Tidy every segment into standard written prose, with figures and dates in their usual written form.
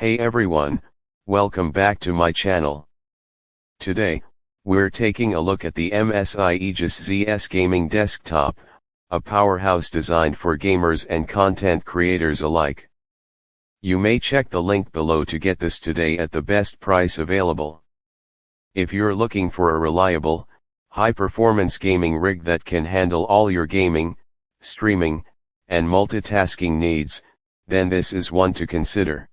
Hey everyone, welcome back to my channel. Today, we're taking a look at the MSI Aegis ZS gaming desktop, a powerhouse designed for gamers and content creators alike. You may check the link below to get this today at the best price available. If you're looking for a reliable, high-performance gaming rig that can handle all your gaming, streaming, and multitasking needs, then this is one to consider.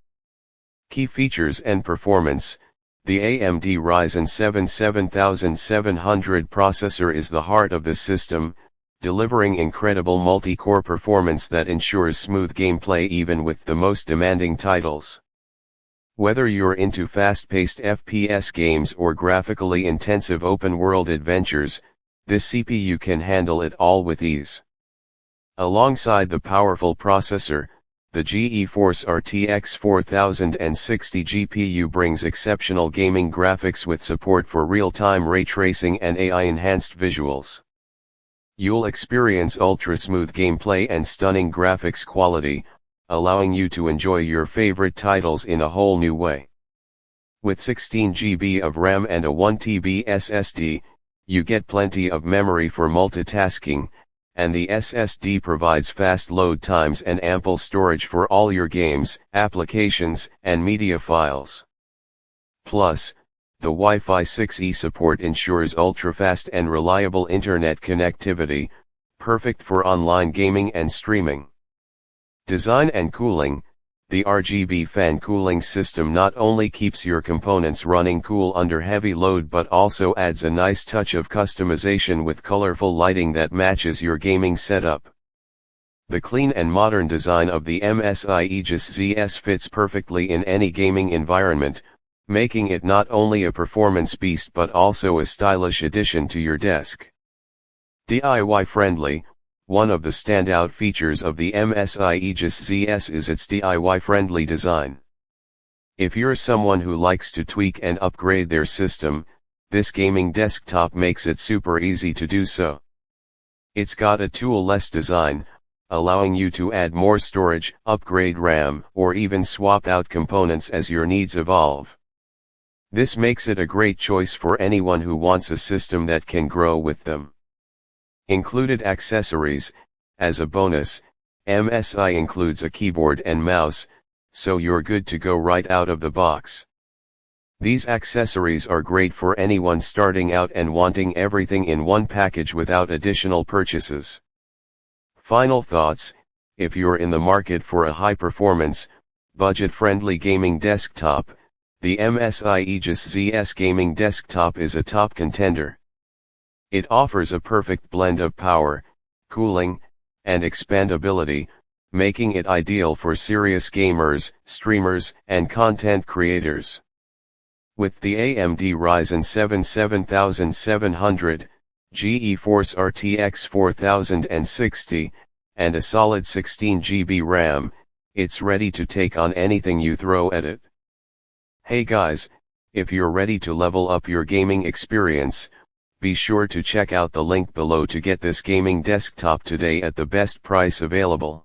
Key features and performance. The AMD Ryzen 7 7700 processor is the heart of the system, delivering incredible multi-core performance that ensures smooth gameplay even with the most demanding titles. Whether you're into fast-paced FPS games or graphically intensive open-world adventures, this CPU can handle it all with ease. Alongside the powerful processor, the GeForce RTX 4060 GPU brings exceptional gaming graphics with support for real-time ray tracing and AI-enhanced visuals. You'll experience ultra-smooth gameplay and stunning graphics quality, allowing you to enjoy your favorite titles in a whole new way. With 16 GB of RAM and a 1 TB SSD, you get plenty of memory for multitasking, and the SSD provides fast load times and ample storage for all your games, applications, and media files. Plus, the Wi-Fi 6E support ensures ultra-fast and reliable internet connectivity, perfect for online gaming and streaming. Design and cooling. The RGB fan cooling system not only keeps your components running cool under heavy load but also adds a nice touch of customization with colorful lighting that matches your gaming setup. The clean and modern design of the MSI Aegis ZS fits perfectly in any gaming environment, making it not only a performance beast but also a stylish addition to your desk. DIY friendly. One of the standout features of the MSI Aegis ZS is its DIY-friendly design. If you're someone who likes to tweak and upgrade their system, this gaming desktop makes it super easy to do so. It's got a tool-less design, allowing you to add more storage, upgrade RAM, or even swap out components as your needs evolve. This makes it a great choice for anyone who wants a system that can grow with them. Included accessories. As a bonus, MSI includes a keyboard and mouse, so you're good to go right out of the box. These accessories are great for anyone starting out and wanting everything in one package without additional purchases. Final thoughts. If you're in the market for a high-performance, budget-friendly gaming desktop, the MSI Aegis ZS gaming desktop is a top contender. It offers a perfect blend of power, cooling, and expandability, making it ideal for serious gamers, streamers, and content creators. With the AMD Ryzen 7 7700, GeForce RTX 4060, and a solid 16 GB RAM, it's ready to take on anything you throw at it. Hey guys, if you're ready to level up your gaming experience, be sure to check out the link below to get this gaming desktop today at the best price available.